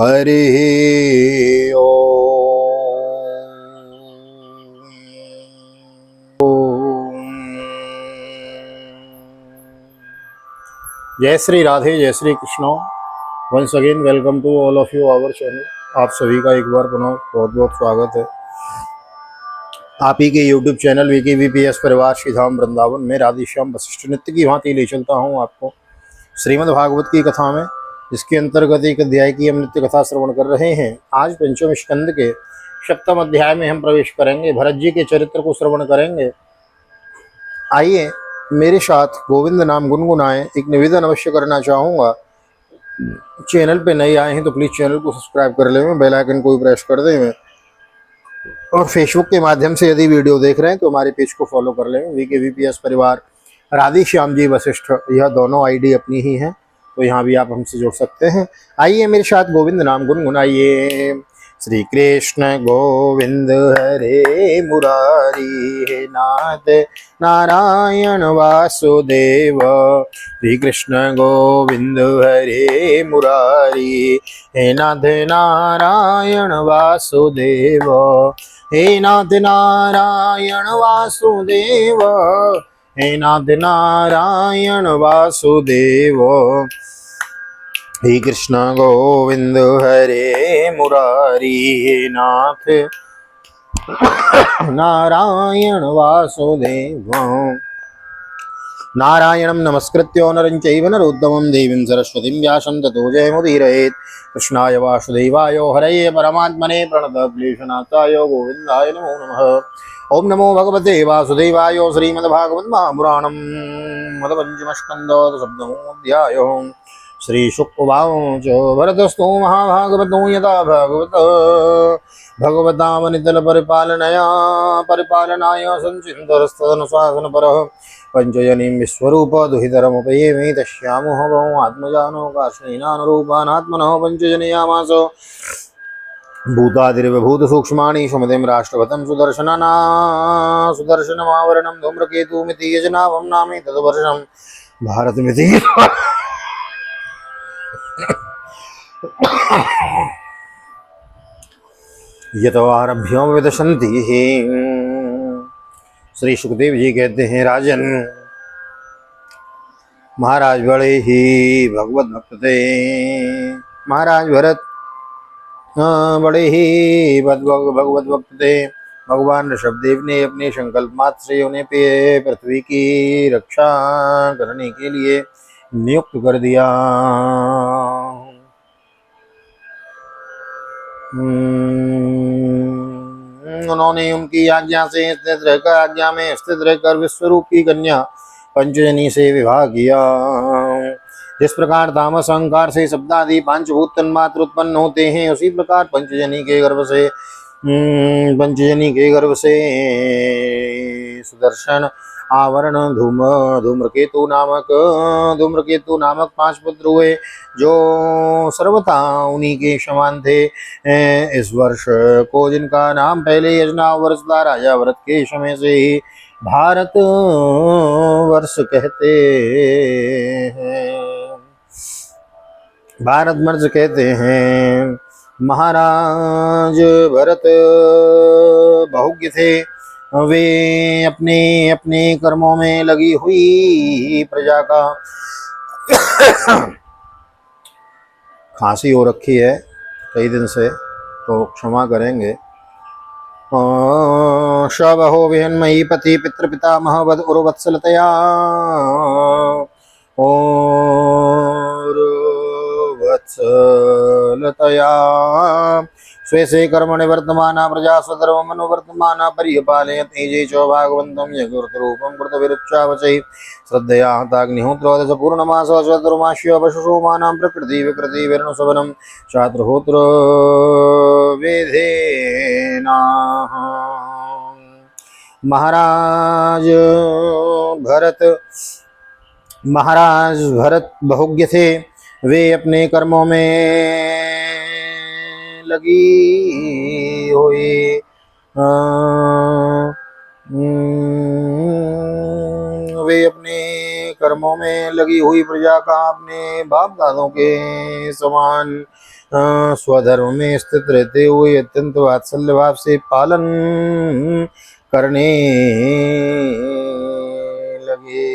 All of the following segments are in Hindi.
हरि जय श्री राधे, जय Shri Krishna. Once again welcome to all of you our channel. आप सभी का एक बार पुनः बहुत बहुत स्वागत है। आप ही के यूट्यूब चैनल VKVPS परिवार श्री धाम वृंदावन में राधेश्याम वशिष्ठ नित्य की भांति ले चलता हूँ आपको श्रीमद् भागवत की कथा में, जिसके अंतर्गत एक अध्याय की हम नित्य कथा श्रवण कर रहे हैं। आज पंचम स्कंद के सप्तम अध्याय में हम प्रवेश करेंगे, भरत जी के चरित्र को श्रवण करेंगे। आइए मेरे साथ गोविंद नाम गुनगुनाएं। एक निवेदन अवश्य करना चाहूँगा, चैनल पे नए आए हैं तो प्लीज़ चैनल को सब्सक्राइब कर लें, बेल आइकन को प्रेस कर दें, और फेसबुक के माध्यम से यदि वीडियो देख रहे हैं तो हमारे पेज को फॉलो कर लें। VKVPS परिवार राधेश्याम जी वशिष्ठ, यह दोनों आईडी अपनी ही हैं, तो यहाँ भी आप हमसे जुड़ सकते हैं। आइए मेरे साथ गोविंद नाम गुनगुनाइए। श्री कृष्ण गोविंद हरे मुरारी, हे नाथ नारायण वासुदेव। श्री कृष्ण गोविंद हरे मुरारी, हे नाथ नारायण वासुदेव। हे नाथ नारायण वासुदेव, हे नाथ नारायण वासुदेव। हे कृष्ण गोविंद हरे मुरारी, हे नाथ नारायण वासुदेव। नारायणं नमस्कृत्य नरं चैव नरोत्तमं देवीं सरस्वतीं व्यासं ततो जयमुदीरयेत्। कृष्णाय वासुदेवाय हरये परमात्मने प्रणतक्लेशनाथाय गोविन्दाय नमो नमः। ओम नमो भगवते वासुदेवाय। श्रीमद्भागवत महापुराणं मदपञ्चमस्कन्धो सप्तमोऽध्यायः। श्रीशुकवाच भरतस्तु महाभागवतो यदा भगवतावनितल परिपालनाय संचिन्तरस्तदनुशासनपरः पंचजनीं विश्वरूप दुहितरमुपयेमि तस्यामुह भवो आत्मजानो काष्णेनानुरूपानात्मनः पंचजनयामास भूतादिर्विभूतसूक्ष्माणि सुमतिं राष्ट्रपतं सुदर्शनमावरणं धूम्रकेतुमिति यजनाभं नामे तद्वर्षं भारतमिति यतो आरभ्य विदशन्ति। श्री सुखदेव जी कहते हैं, राजन महाराज बड़े ही भगवत भक्त थे। महाराज भरत बड़े ही भगवत भक्त थे। भगवान ऋषभदेव ने अपने संकल्प मात्र से उन्हें पृथ्वी की रक्षा करने के लिए नियुक्त कर दिया। उन्होंने उनकी आज्ञा में स्थित रहकर विश्वरूप की कन्या पंचजनी से विवाह किया। जिस प्रकार तामस अहंकार से शब्दादि पांचभूत तन्मात्र उत्पन्न होते हैं, उसी प्रकार पंचजनी के गर्भ से सुदर्शन आवरण धूम्रकेतु नामक 5 पुत्र हुए, जो सर्वथा उन्हीं के समान थे। इस वर्ष को जिनका नाम पहले यजनाव वर्ष था, राजा भरत के समय से ही भारत वर्ष कहते हैं। भारत वर्ष कहते हैं। महाराज भरत बहुज्ञ थे। वे अपने अपने कर्मों में लगी हुई प्रजा का खांसी हो रखी है कई दिन से, तो क्षमा करेंगे। शबहो विहन्मयी पति पितृपितामह उर्वत्सलतया स्वे कर्मणि वर्तमाना प्रजा स्वधर्ममनुवर्तमाना पर्यपालयति ये च भागवन्तं यगुरुरूपं कृतविरुच्चावचै श्रद्धया हताग्निहोत्रोदश पूर्णमासः चतुर्मास्य पशुषोमानां प्रकृति विकृति वर्णसवनं चातुर्होत्र वेधेना। महाराज भरत बहुज्ञ थे। वे अपने कर्मों में लगी हुई वे अपने कर्मों में लगी हुई प्रजा का अपने बाप दादों के समान स्वधर्म में स्थित रहते हुए अत्यंत वात्सल्य भाव से पालन करने लगे।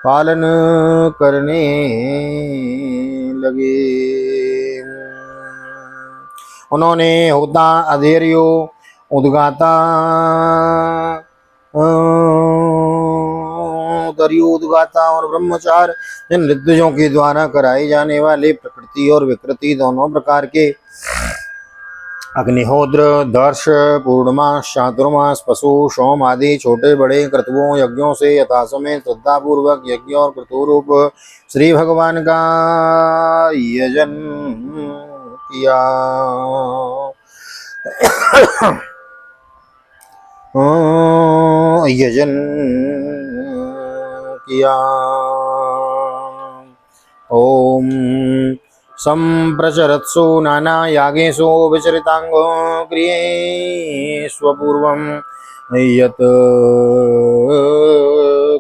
पालन करने लगे। उन्होंने होता अधैर्यो उद्गाता उद्गाता और ब्रह्मचार जिन ऋतुजों के द्वारा कराए जाने वाले प्रकृति और विकृति दोनों प्रकार के अग्निहोत्र, दर्श, पूर्णमास, चातुर्मास, पशु, सोम आदि छोटे बड़े क्रतुओं यज्ञों से यथासमय श्रद्धा पूर्वक यज्ञ और क्रतुरूप श्री भगवान का यजन किया। यजन किया। ओम संप्रचरत्सु नाना यागेषु विचरितांगो क्रियेष्वपूर्वं यत्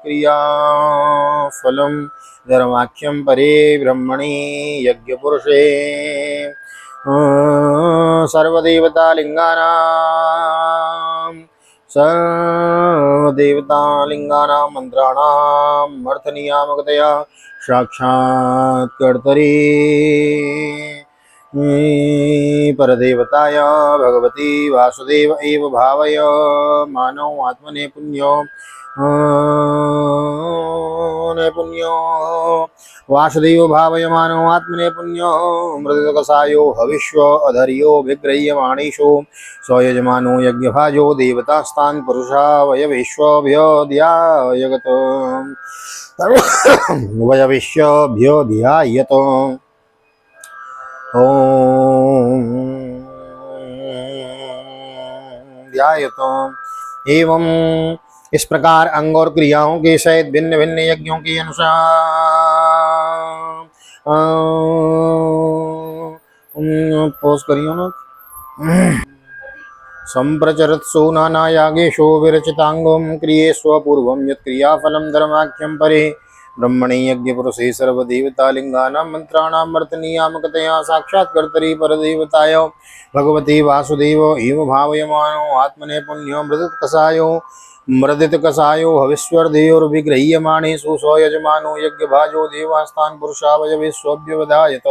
क्रियाफलं धर्माख्यं परे ब्रह्मणि यज्ञपुरुषे सर्वदेवतालिंगानां मंत्राणाम् अर्थनियामकतया साक्षात्कर्तरि परदेवताय भगवती वासुदेव एव भावय मानव आत्मने पुण्यो वासुदेव भावय मानव आत्मने पुण्यो मृदकसायो हविष्व अधर्यो विग्रह्यमाणेषु स्वयजमानो यज्ञभाजो देवतास्तान् पुरुषा वयविश्वभ्योऽध्यायगत वयविश्वभ्योऽध्यायत। ओम ध्यायत। एवं इस प्रकार अंग और क्रियाओं के सहित भिन्न भिन्न यज्ञों के अनुसार पोज करियो ना। संप्रचरत्सु नाना यागेषु विरचितांगं क्रियेष्व पूर्वं यत् क्रियाफलं धर्माख्यं परे ब्रह्मणि यज्ञपुरुषे सर्वदेवतालिंगानां मंत्राणाम् अर्थनियामकतया साक्षात्कर्तरि परदेवताय भगवते वासुदेव एव भावयमानो आत्मने पुण्यो मृदितकसायो हविष्वर्धयोर्विगृह्यमाणेषु स्वयजमानो यज्ञभाजो देवास्तान् पुरुषा वयविश्वभ्योऽध्यायत।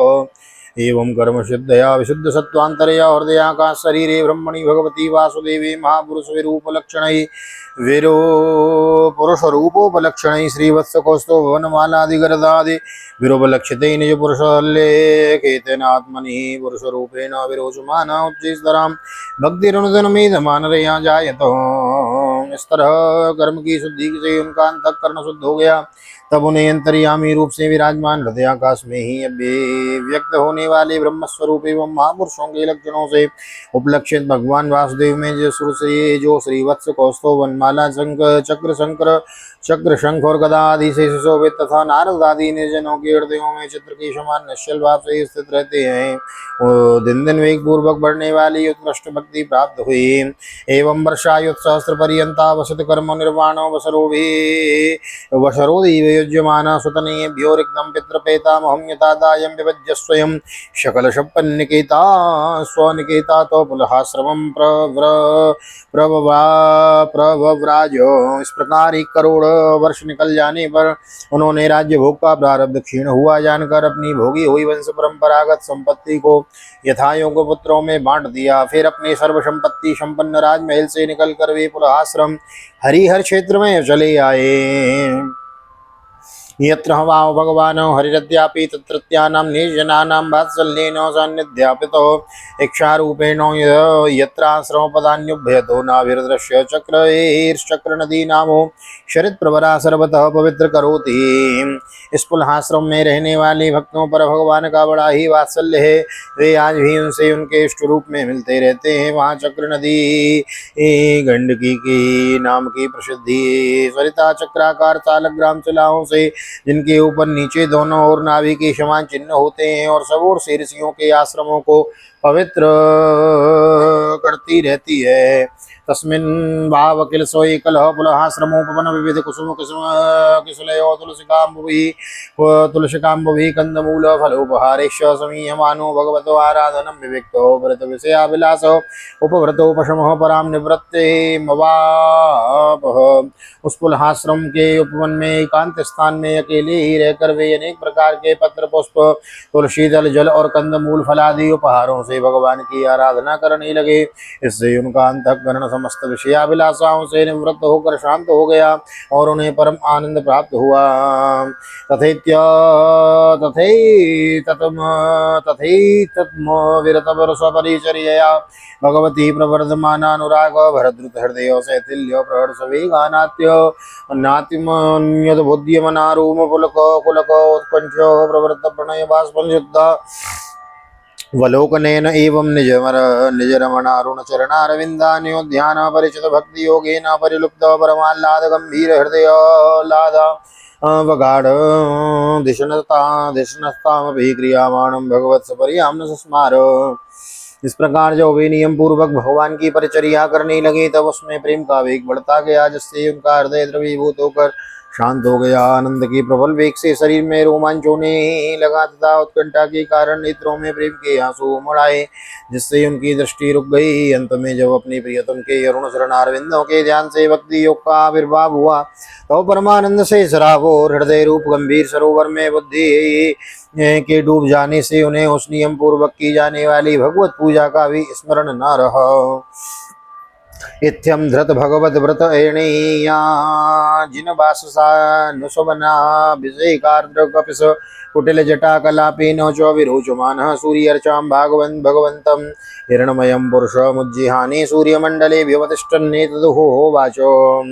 एवं कर्म सिद्धया विशुद्ध सत्वांतरया हृदयाकाश शरीरे ब्रह्मणि भगवती वासुदेवे महापुरुष विरूपलक्षणै पुरुषरूपोपलक्षणै श्रीवत्स कौस्तुभ वनमालादिगरदादि विरूपलक्षिते निज पुरुषलेखेतेनात्मनि पुरुषरूपेण विरोचमान उच्चैस्तरां भक्तिरनुदिनमेधमानरया जायत। इस तरह कर्म की शुद्धि से उनका अंतःकरण शुद्ध हो गया। तब उन्हें अंतर्यामी रूप से विराजमान हृदयाकाश में ही व्यक्त होने वाले ब्रह्मस्वरूप एवं महापुरुषों के लक्षणों से उपलक्षित भगवान वासुदेव में जो श्रीवत्स कौस्तुभ वनमाला चक्र शंख और गदा आदि से सुशोभित तथा नारद आदि निर्जनों के हृदयों में चित्र के समान निश्चल भाव से स्थित रहते हैं, वो दिन दिन वेग पूर्वक बढ़ने वाली उत्कृष्ट भक्ति प्राप्त हुई। एवं वर्षायुत सहस्त्र पर्यंता वसत कर्म निर्वाण वशरोदीवयुज्यमाना सुतनेभ्यो रिक्तं पितृपेतामहं यथा दायं विभज्य स्वयं शकल शप्पन्निकेता स्वनिकेता तो पुलहाश्रमं प्रव्राज। इस प्रकार 1 करोड़ वर्ष निकल जाने पर उन्होंने राज्य भोग का प्रारब्ध क्षीण हुआ जानकर अपनी भोगी हुई वंश परंपरागत संपत्ति को यथायोग्य पुत्रों में बांट दिया। फिर अपने सर्व संपत्ति संपन्न राजमहल से निकलकर वे पुलहाश्रम हरिहर क्षेत्र में चले आए। यत्र हवाओ भगवान हरिरद्यापि तत्रत्यानां निर्जनानां वात्सल्येन सान्निध्यापितो इच्छारूपेण यत्राश्रमपदान्युभयतो नाभिर्दृश्य चक्र नदी नामो शरद प्रवरा सर्वतः पवित्र करोति। इस पुलहाश्रम में रहने वाले भक्तों पर भगवान का बड़ा ही वात्सल्य है। वे आज भी उनसे उनके इष्ट रूप में मिलते रहते हैं। वहाँ चक्र नदी गंडकी की नाम की प्रसिद्धि। सरिता चक्राकार चालग्राम शिलाओं से जिनके ऊपर नीचे दोनों ओर नाभि के समान चिन्ह होते हैं और सब ओर से ऋषियों के आश्रमों को पवित्र करती रहती है। तस्मिन् भावकिल सोई कलह पुलह श्रमोपवन विविध कुसुम कुसुम किशलयो तुलसिकाम्बुभि कंदमूल फलोपहारेश समीयमानो भगवतो आराधनम विविक्तो व्रत विषयाभिलाषो उपव्रतोपशमः पराम निवृत्ते मवापः। उस पुलहाश्रम के उपवन में एकांत स्थान में अकेले ही रहकर वे अनेक प्रकार के पत्र पुष्प तुलसी दल जल और कंदमूल फलादि उपहारों से भगवान की आराधना करने लगे। इससे उनका अंतःकरण समस्त विषयाभिलाषाओं से निवृत्त होकर शांत हो गया और उन्हें परम आनंद प्राप्त हुआ। तथैत्य तथै ततम तथैतत्म विरतवरसपरिचर्यया भगवती प्रवर्धमानानुराग भरद्रुत हृदय शैथिल्य प्रहर्ष वेगानात्य नातिमन्यद्बुद्ध्यमनारूम पुलक कुलक उत्कंठ प्रवृत्त प्रणय बाष्पनिषुद्ध वलोकनेन एवं निजरमणारुण चरणारविन्दान्योध्यान परिचित भक्ति योगेन परिलुप्त परमाह्लाद गंभीर हृदय लाद वगाढ़ धिषणस्तामपि क्रियामाणं भगवत सपर्याम्न सुस्मार। इस प्रकार जब वे नियम पूर्वक भगवान की परिचर्या करने लगे तब उसमें प्रेम का वेग बढ़ता गया, जिससे उनका हृदय द्रवीभूत होकर शांत हो गया। आनंद के प्रबल वेग से शरीर में रोमांच होने लगा तथा उत्कंठा के कारण नेत्रों में प्रेम के आंसू उमड़ आए, जिससे उनकी दृष्टि रुक गई। अंत में जब अपनी प्रियतम के अरुण शरणारविंदों के ध्यान से भक्ति योग का आविर्भाव हुआ तो परमानंद से सराबोर हृदय रूप गंभीर सरोवर में बुद्धि के डूब जाने से उन्हें उस नियम पूर्वक की जाने वाली भगवत पूजा का भी स्मरण न रहा। इत्यं धृत भगवत व्रत एणीया जिन वाससानुसवना विजयकार्द्र कपिस कुटिल जटा कलापी न च विरोचमान सूर्यर्चां भागवन् भगवन्तं हिरणमयं पुरुषमुज्जिहानि सूर्यमंडले व्यवतिष्ठन्ने तदुहो वाचो।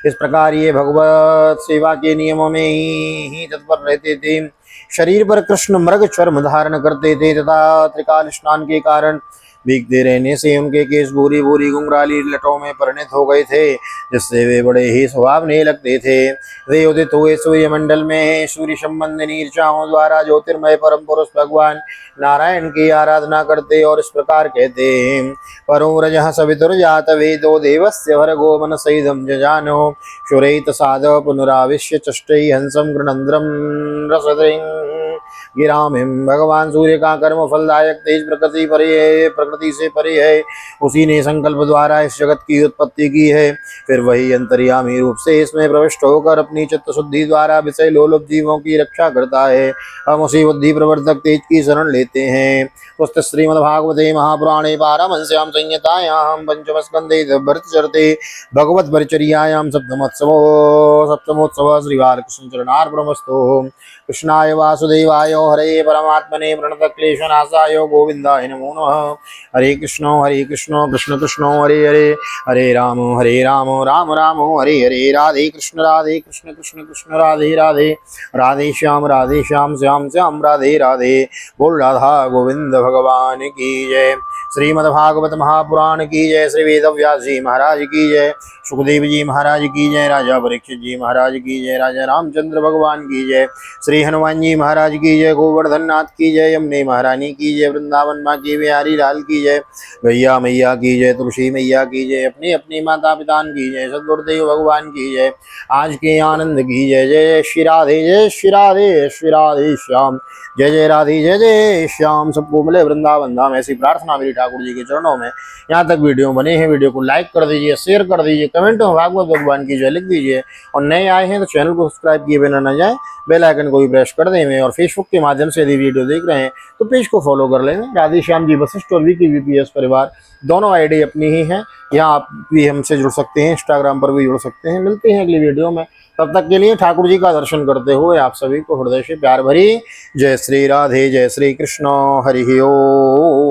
इस प्रकार ये भगवत सेवा के नियमों में ही तत्पर रहते थे। शरीर पर कृष्ण मृग चर्म धारण करते थे तथा त्रिकाल स्नान के कारण भीगते रहने से उनके केस भूरी भूरी घुंघराली लटों में परिणत हो गए थे, जिससे वे बड़े ही स्वभावनीय लगते थे। वे उदित हुए सूर्यमंडल में सूर्य संबंधी ऋचाओं द्वारा ज्योतिर्मय परम पुरुष भगवान नारायण की आराधना करते और इस प्रकार कहते हैं। परो रजः सवितुर्जात वेदो देवस्य भर्गो मनसैदं जजानो शुरैत साध पुनराविश्य चष्टै हंसं गृणन्द्रं रसद्रिं गिरामिं। भगवान सूर्य का कर्म फलदायक तेज प्रकृति से परे है। उसी ने संकल्प द्वारा इस जगत की उत्पत्ति की है, फिर वही अंतर्यामी रूप से इसमें प्रविष्ट होकर अपनी चित्त शुद्धि द्वारा विषय लोलुप जीवों की रक्षा करता है। हम उसी बुद्धि प्रवर्तक तेज की शरण लेते हैं। पुस्त श्रीमद्भागवते महापुराणे पारमहंस्यां संहितायां पंचम स्कंदे भरतचरिते भगवत परिचर्यायां सप्तमोत्सव श्री बालकृष्ण चरणार्पणमस्तु। कृष्णाय वासुदेवाय हरे परमात्मने प्रणतक्लेशनाशाय गोविंदाय नमो नमः। हरे कृष्ण कृष्ण कृष्ण हरे हरे हरे राम राम राम हरे हरे। राधे कृष्ण कृष्ण कृष्ण राधे राधे राधे श्याम श्याम श्याम राधे राधे। बोल राधा गोविंद भगवान की जय। श्रीमद्भागवत महापुराण की जय। श्री वेदव्यास जी महाराज की जय। सुखदेव जी महाराज की जय। राजा परीक्षित जी महाराज की जय। राजा रामचंद्र भगवान की जय। श्री हनुमान जी महाराज की जय। गोवर्धन नाथ की जय। यमुने महारानी की जय। वृंदावन माँ की बिहारी लाल की जय। गैया मैया की जय। तुलसी मैया की जय। अपनी अपनी माता पिता की जय। सदगुरुदेव भगवान की जय। आज के आनंद की जय। जय श्री राधे जय श्री राधे श्री राधे श्याम। जय जय राधे जय श्याम। सबको मिले वृंदावन धाम, ऐसी प्रार्थना मेरी ठाकुर जी के चरणों में। यहाँ तक वीडियो बने हैं, वीडियो को लाइक कर दीजिए, शेयर कर दीजिए, कमेंट में भागवत भगवान की जय लिख दीजिए और नए आए हैं तो चैनल को सब्सक्राइब किए बिना न जाए, बेल आइकन को भी प्रेस कर दें। और फेसबुक के माध्यम से यदि वीडियो देख रहे हैं तो पेज को फॉलो कर लें। राधे श्याम जी वशिष्ठ और वीकी वीपीएस परिवार दोनों आईडी अपनी ही हैं। यहाँ आप भी हमसे जुड़ सकते हैं, इंस्टाग्राम पर भी जुड़ सकते हैं। मिलते हैं अगली वीडियो में, तब तक के लिए ठाकुर जी का दर्शन करते हुए आप सभी को हृदय से प्यार भरी जय श्री राधे जय श्री कृष्ण हरि ओम।